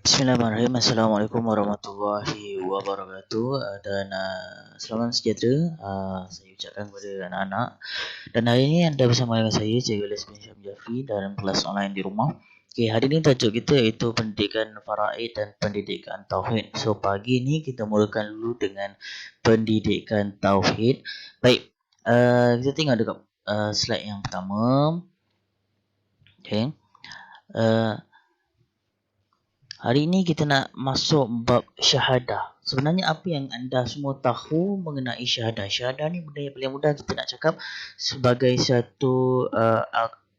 Bismillahirrahmanirrahim. Assalamualaikum warahmatullahi wabarakatuh. Dan selamat sejahtera saya ucapkan kepada anak-anak. Dan hari ini anda bersama dengan saya, Cikgu Les bin Syam Jafri, dalam kelas online di rumah. Okey, hari ini tajuk kita iaitu pendidikan faraid dan pendidikan tauhid. So pagi ni kita mulakan dulu dengan pendidikan tauhid. Baik, kita tengok dekat slide yang pertama. Okey. Hari ini kita nak masuk bab syahadah. Sebenarnya apa yang anda semua tahu mengenai syahadah? Syahadah ni benda yang paling mudah kita nak cakap sebagai satu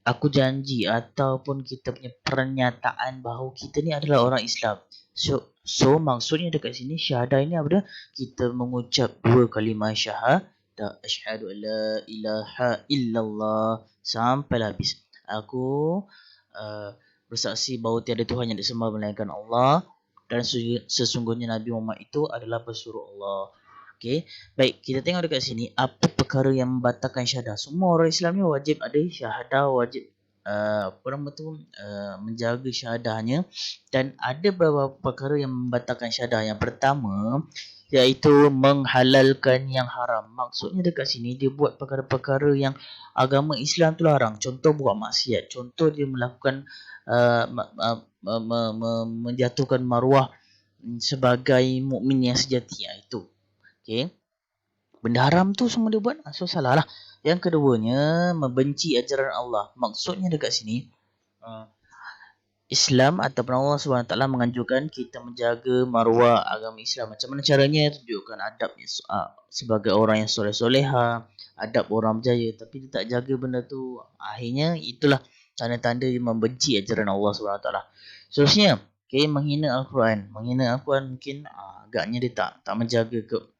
aku janji ataupun kita punya pernyataan bahawa kita ni adalah orang Islam. So maksudnya dekat sini syahadah ini apa dia? Kita mengucap dua kalimah syahadah. Asyhadu an la ilaha illallah sampai habis. Aku bersaksi bahawa tiada Tuhan yang disembah melainkan Allah dan sesungguhnya Nabi Muhammad itu adalah pesuruh Allah. Okey, baik, kita tengok dekat sini apa perkara yang membatalkan syahadah. Semua orang Islam ni wajib ada syahadah, wajib menjaga syahadahnya, dan ada beberapa perkara yang membatalkan syahadah. Yang pertama iaitu menghalalkan yang haram. Maksudnya dekat sini dia buat perkara-perkara yang agama Islam tu larang. Contoh buat maksiat, contoh dia melakukan menjatuhkan maruah sebagai mukmin yang sejati. Itu. Okey. Benda haram tu semua dia buat, so salah lah. Yang keduanya, membenci ajaran Allah. Maksudnya dekat sini Islam ataupun Allah SWT menganjurkan kita menjaga maruah agama Islam. Macam mana caranya? Tunjukkan adabnya sebagai orang yang soleh-soleha, adab orang berjaya, tapi dia tak jaga benda tu. Akhirnya itulah tanda-tanda dia membenci ajaran Allah SWT. Seterusnya, menghina Al-Quran. Menghina Al-Quran mungkin agaknya dia tak menjaga ke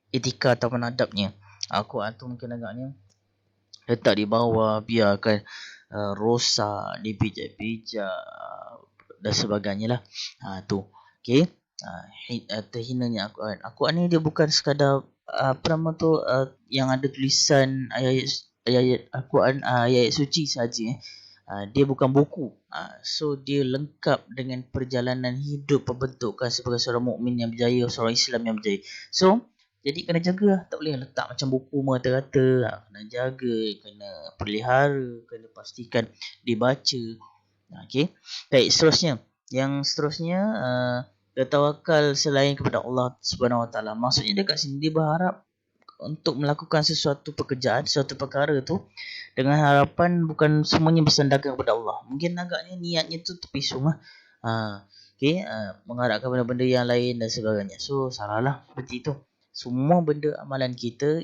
etika ataupun adabnya. Al-Quran tu mungkin agaknya letak di bawah, biarkan rosak, dipijak-pijak dan sebagainya lah. Tu. Okey. Terhinanya Al-Quran. Al-Quran ni dia bukan sekadar yang ada tulisan ayat-ayat Al-Quran, ayat suci saja. Dia bukan buku. So dia lengkap dengan perjalanan hidup pembentukan sebagai seorang mukmin yang berjaya, seorang Islam yang berjaya. So jadi kena jaga lah. Tak boleh letak macam buku merata-rata. Kena jaga, kena pelihara, kena pastikan dibaca. Okey. Baik, seterusnya. Yang seterusnya, bertawakal selain kepada Allah Subhanahu Wa Taala. Maksudnya dekat sini dia berharap untuk melakukan sesuatu pekerjaan, sesuatu perkara tu dengan harapan bukan semuanya bersandarkan kepada Allah. Mungkin agaknya niatnya tu terpisung lah. Okey, mengharapkan benda-benda yang lain dan sebagainya. So, salah lah seperti itu. Semua benda amalan kita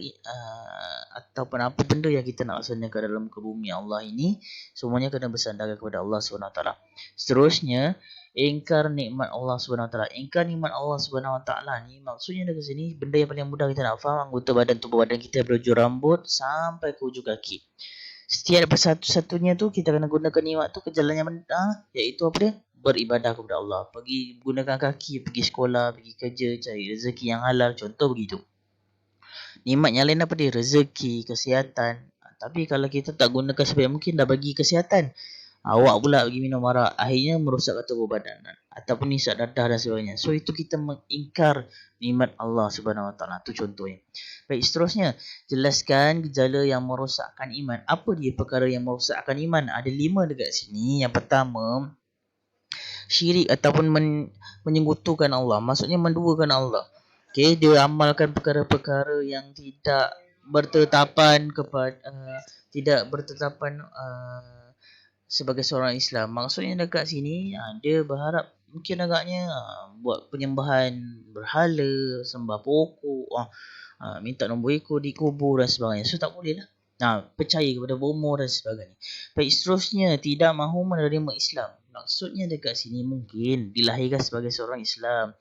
ataupun apa benda yang kita nak laksanakan dalam muka bumi Allah ini, semuanya kena bersandarkan kepada Allah SWT. Seterusnya, ingkar nikmat Allah SWT. Ingkar nikmat Allah SWT ni maksudnya dari sini benda yang paling mudah kita nak faham, anggota badan, tubuh badan kita dari ujung rambut sampai ke ujung kaki. Setiap satu-satunya tu kita kena gunakan nikmat tu ke jalan yang benar, iaitu apa dia? Beribadah kepada Allah. Pergi gunakan kaki, pergi sekolah, pergi kerja, cari rezeki yang halal, contoh begitu. Nikmat yang lain apa dia? Rezeki, kesihatan. Tapi kalau kita tak gunakan sebaik mungkin, dah bagi kesihatan, awak pula pergi minum arak, akhirnya merosakkan tubuh badan ataupun isap dadah dan sebagainya. So itu kita mengingkar nikmat Allah Subhanahu Wa Taala. Itu contohnya. Baik, seterusnya, jelaskan gejala yang merosakkan iman. Apa dia perkara yang merosakkan iman? Ada 5 dekat sini. Yang pertama, syirik ataupun menyekutukan Allah. Maksudnya menduakan Allah. Okey, dia amalkan perkara-perkara yang tidak bertetapan sebagai seorang Islam. Maksudnya dekat sini dia berharap mungkin agaknya buat penyembahan berhala, sembah pokok, minta nombor ekor di kubur dan sebagainya. So tak boleh lah. Percaya kepada bomoh dan sebagainya. Baik, seterusnya, tidak mahu menerima Islam. Maksudnya dekat sini mungkin dilahirkan sebagai seorang Islam,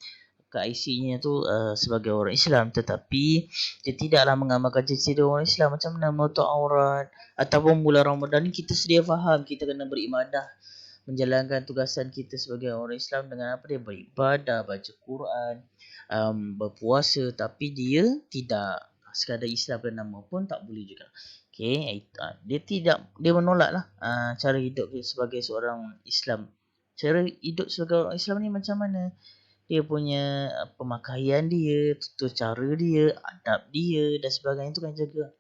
IC-nya tu sebagai orang Islam, tetapi dia tidaklah mengamalkan ciri-ciri orang Islam. Macam mana menutup aurat ataupun bulan Ramadan ni kita sedia faham kita kena beribadah, menjalankan tugasan kita sebagai orang Islam dengan apa dia? Beribadah, baca Quran, berpuasa, tapi dia tidak sekadar Islam dan nama pun tak boleh juga. Okey, dia menolak lah cara hidup dia sebagai seorang Islam Cara hidup sebagai orang Islam ni macam mana? Dia punya pemakaian dia, tutur cara dia, adab dia dan sebagainya tu kan jaga.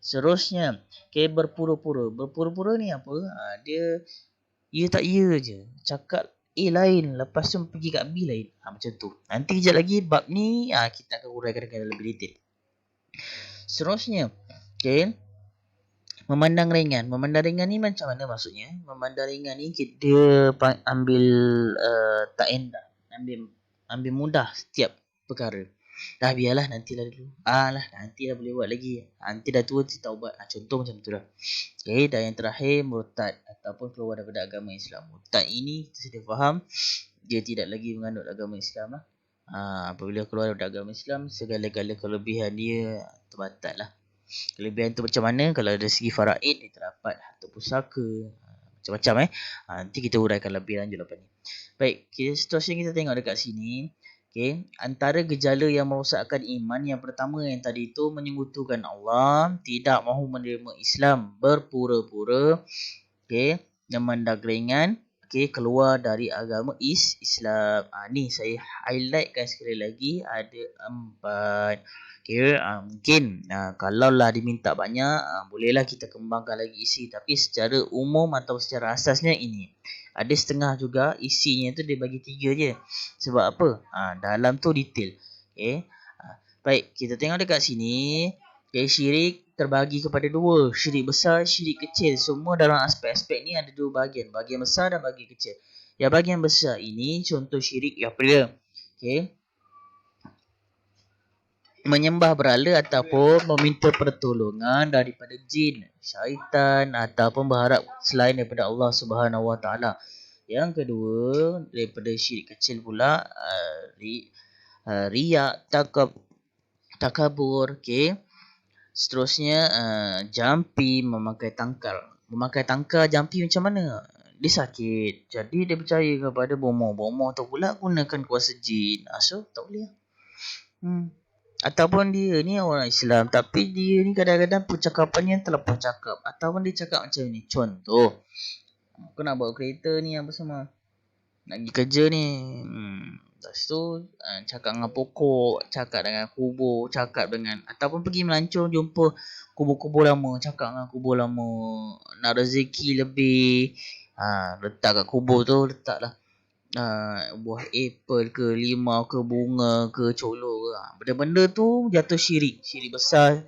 Seterusnya, berpura-pura. Berpura-pura ni apa? Dia tak ya je. Cakap A lain, lepas tu pergi kat B lain. Macam tu. Nanti kejap lagi bab ni kita akan uraikan dengan lebih detail. Seterusnya, memandang ringan. Memandang ringan ni macam mana maksudnya? Memandang ringan ni dia ambil tak endah. Ambil mudah setiap perkara. Dah biarlah nantilah dulu. Nantilah boleh buat lagi. Nanti dah tua kita ubat. Contoh macam tu lah. Dan yang terakhir murtad ataupun keluar daripada agama Islam. Murtad ini kita sudah faham dia tidak lagi menganut agama Islam lah. Apabila keluar daripada agama Islam, segala-gala kelebihan dia terbatal lah. Kelebihan tu macam mana? Kalau dari segi faraid dia terdapat harta pusaka, macam-macam nanti kita uraikan lebih lanjut lepas ni. Baik, seterusnya kita tengok dekat sini. Antara gejala yang merosakkan iman yang pertama yang tadi itu menyekutukan Allah, tidak mahu menerima Islam, berpura-pura, memandang ringan, keluar dari agama Islam. Ni saya highlightkan sekali lagi, ada 4. Mungkin kalaulah diminta banyak, bolehlah kita kembangkan lagi isi, tapi secara umum atau secara asasnya ini. Ada setengah juga isinya tu dia bagi 3 je. Sebab apa? Dalam tu detail. Baik, kita tengok dekat sini. Syirik terbagi kepada 2. Syirik besar, syirik kecil. Semua dalam aspek-aspek ni ada 2 bahagian. Bahagian besar dan bahagian kecil. Yang bahagian besar ini contoh syirik yang pertama. Menyembah berhala ataupun meminta pertolongan daripada jin, syaitan ataupun berharap selain daripada Allah Subhanahu Wa Taala. Yang kedua, daripada syirik kecil pula, riak, takabur, Seterusnya, jampi, memakai tangkal. Memakai tangkal jampi macam mana? Dia sakit. Jadi dia percaya kepada bomoh. Tu pula gunakan kuasa jin. So tak boleh. Ataupun dia ni orang Islam, tapi dia ni kadang-kadang percakapannya terlampau cakap. Ataupun dia cakap macam ni. Contoh, aku nak bawa kereta ni apa semua. Nak pergi kerja ni. Lepas tu cakap dengan pokok, cakap dengan kubur, ataupun pergi melancong jumpa kubur-kubur lama, cakap dengan kubur lama. Nak rezeki lebih, letak kat kubur tu, letaklah buah apple ke, limau ke, bunga ke, colok ke. Benda-benda tu jatuh syirik besar.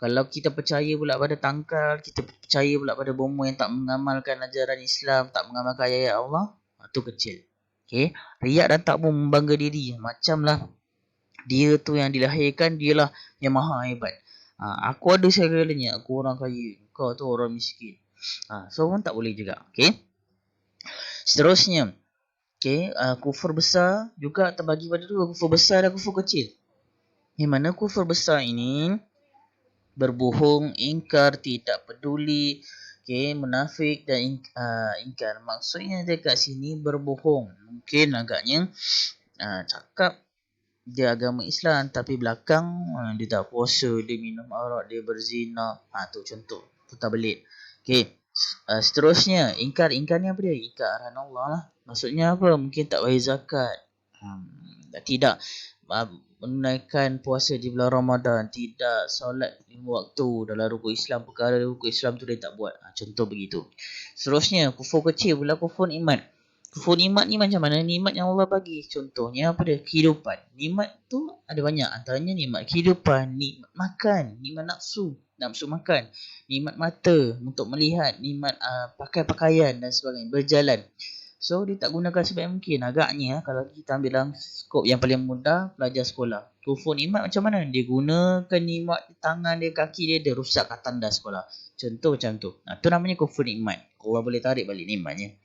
Kalau kita percaya pula pada tangkal, kita percaya pula pada bomoh yang tak mengamalkan ajaran Islam, tak mengamalkan ayat Allah, tu kecil. Riak dan tak membangga diri. Macamlah dia tu yang dilahirkan, dialah yang maha hebat. Aku ada segalanya, aku orang kaya, kau tu orang miskin. So pun tak boleh juga. Seterusnya, kufur besar juga terbagi pada 2, kufur besar dan kufur kecil. Yang mana kufur besar ini berbohong, ingkar, tidak peduli, munafik dan ingkar. Maksudnya dekat sini berbohong. Mungkin agaknya cakap dia agama Islam tapi belakang dia tak puasa, dia minum arak, dia berzina. Tu contoh, tu tak belit. Seterusnya, ingkar ni apa dia? Ingkar arahan Allah lah. Maksudnya apa? Mungkin tak bayar zakat, tidak menunaikan puasa di bulan Ramadan, tidak solat 5 waktu dalam rukun Islam, perkara rukun Islam tu dia tak buat. Contoh begitu. Seterusnya, kufur kecil pula kufur nikmat. Kufur nikmat ni macam mana? Nikmat yang Allah bagi. Contohnya apa dia? Kehidupan. Nikmat tu ada banyak. Antaranya nikmat kehidupan, nikmat makan, nikmat nafsu makan, nikmat mata untuk melihat, nikmat pakai pakaian dan sebagainya, berjalan. So dia tak gunakan sebaik mungkin. Agaknya kalau kita ambil dalam skop yang paling mudah, pelajar sekolah, kufur nikmat macam mana? Dia gunakan nikmat di tangan dia, kaki dia rusakkan tanda sekolah. Contoh macam tu. Tu namanya kufur nikmat. Allah boleh tarik balik nikmatnya.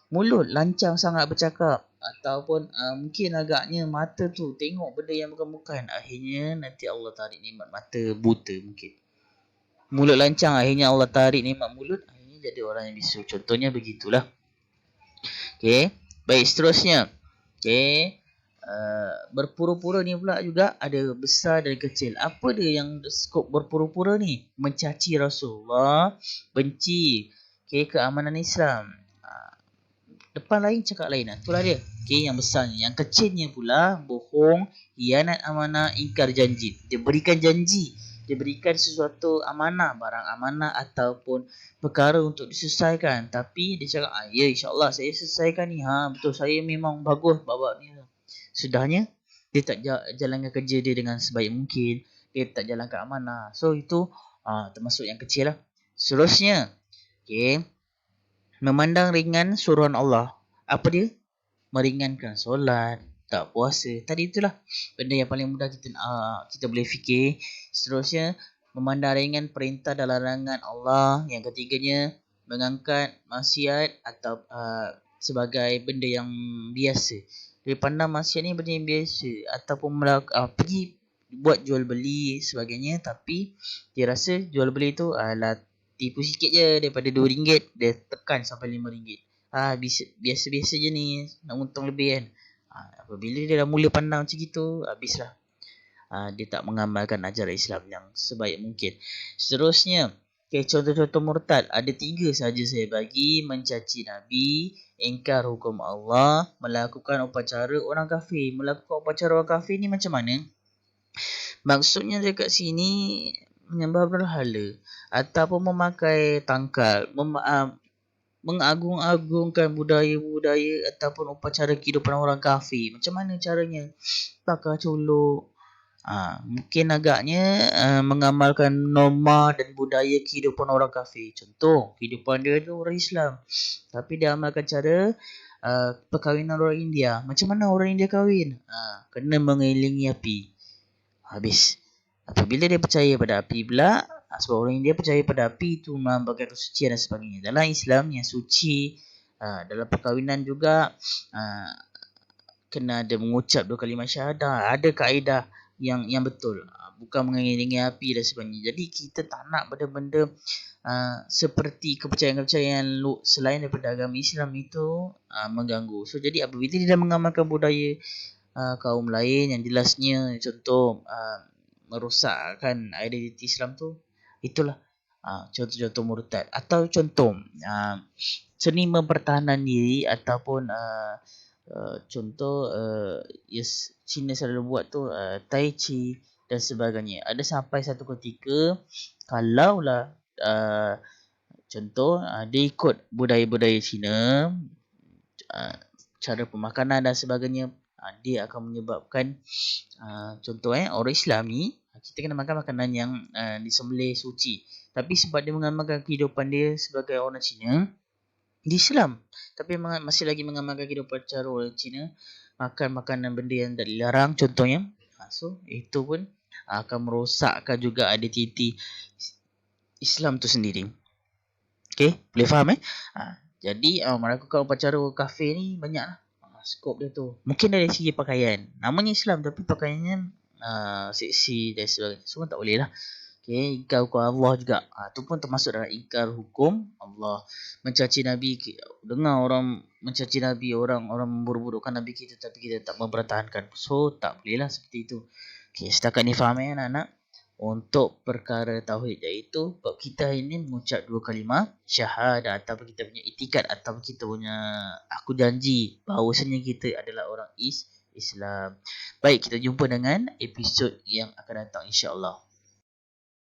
Mulut lancang sangat bercakap, ataupun mungkin agaknya mata tu tengok benda yang bukan-bukan. Akhirnya nanti Allah tarik nikmat mata, buta mungkin. Mulut lancang, akhirnya Allah tarik nikmat mulut, akhirnya jadi orang yang bisu. Contohnya begitulah. Baik, seterusnya. Berpura-pura ni pula juga ada besar dan kecil. Apa dia yang skop berpura-pura ni? Mencaci Rasulullah, benci keamanan Islam. Depan lain, cakap lain. Itulah dia. Okay, yang besarnya. Yang kecilnya pula, bohong, hianat amanah, ingkar janji. Dia berikan janji. Dia berikan sesuatu amanah, barang amanah ataupun perkara untuk diselesaikan. Tapi dia cakap, ya insyaAllah saya selesaikan ni. Betul, saya memang bagus bawa ni. Sudahnya, dia tak jalankan kerja dia dengan sebaik mungkin. Dia tak jalankan amanah. So, itu termasuk yang kecil lah. Seterusnya, okay, memandang ringan suruhan Allah. Apa dia? Meringankan solat, tak puasa. Tadi itulah benda yang paling mudah kita boleh fikir. Seterusnya, memandang ringan perintah dan larangan Allah. Yang ketiganya, mengangkat maksiat atau sebagai benda yang biasa. Dia pandang maksiat ni benda yang biasa ataupun pergi buat jual beli sebagainya, tapi dia rasa jual beli tu tipu sikit je, daripada RM2 dia tekan sampai RM5. Biasa-biasa je ni, nak untung lebih kan. Apabila dia dah mula pandang macam gitu, habislah. Dia tak mengamalkan ajaran Islam yang sebaik mungkin. Seterusnya, contoh-contoh murtad ada 3 saja saya bagi: mencaci Nabi, ingkar hukum Allah, melakukan upacara orang kafir. Melakukan upacara orang kafir ni macam mana? Maksudnya dekat sini menyembah berhala ataupun memakai tangkal, mengagung-agungkan budaya-budaya ataupun upacara kehidupan orang kafir. Macam mana caranya? Bakar colok. Mungkin agaknya mengamalkan norma dan budaya kehidupan orang kafir. Contoh, kehidupan dia tu orang Islam, tapi dia amalkan cara perkahwinan orang India. Macam mana orang India kahwin? Kena mengiringi api. Habis. Apabila dia percaya pada api pula, sebab orang India percaya pada api itu melambangkan kesucian dan sebagainya. Dalam Islam yang suci, dalam perkahwinan juga kena ada mengucap 2 kalimah syahadah. Ada kaedah yang betul, bukan mengiringi api dan sebagainya. Jadi kita tak nak benda-benda seperti kepercayaan-kepercayaan selain daripada agama Islam itu mengganggu. So jadi apabila dia dah mengamalkan budaya kaum lain yang jelasnya contoh merosakkan identiti Islam tu, itulah contoh-contoh murtad. Atau contoh seni mempertahankan diri ataupun contoh Cina selalu buat tu Tai Chi dan sebagainya. Ada sampai satu ketika kalaulah contoh dia ikut budaya-budaya Cina, cara pemakanan dan sebagainya, dia akan menyebabkan contoh orang Islam ni kita kena makan makanan yang disembelih suci, tapi sebab dia mengamalkan kehidupan dia sebagai orang Cina di Islam, tapi masih lagi mengamalkan kehidupan cara orang Cina, makan makanan benda yang tak dilarang contohnya, so itu pun akan merosakkan juga identiti Islam tu sendiri. Okay, boleh faham jadi melakukan upacara kafir ni banyaklah skop dia tu. Mungkin dari segi pakaian, namanya Islam tapi pakaiannya seksi dan sebagainya, semua tak boleh lah. Okay, ingkar hukum Allah juga, tu pun termasuk dalam ingkar hukum Allah. Mencaci Nabi, dengar orang mencaci Nabi, orang memburuk-burukkan Nabi kita tapi kita tak mempertahankan, so tak boleh lah seperti itu. Okay, setakat ni faham anak-anak untuk perkara tauhid, iaitu bab kita ini mengucap 2 kalimah syahadah ataupun kita punya itikad ataupun kita punya aku janji bahawasanya kita adalah orang Islam. Baik, kita jumpa dengan episod yang akan datang insya-Allah.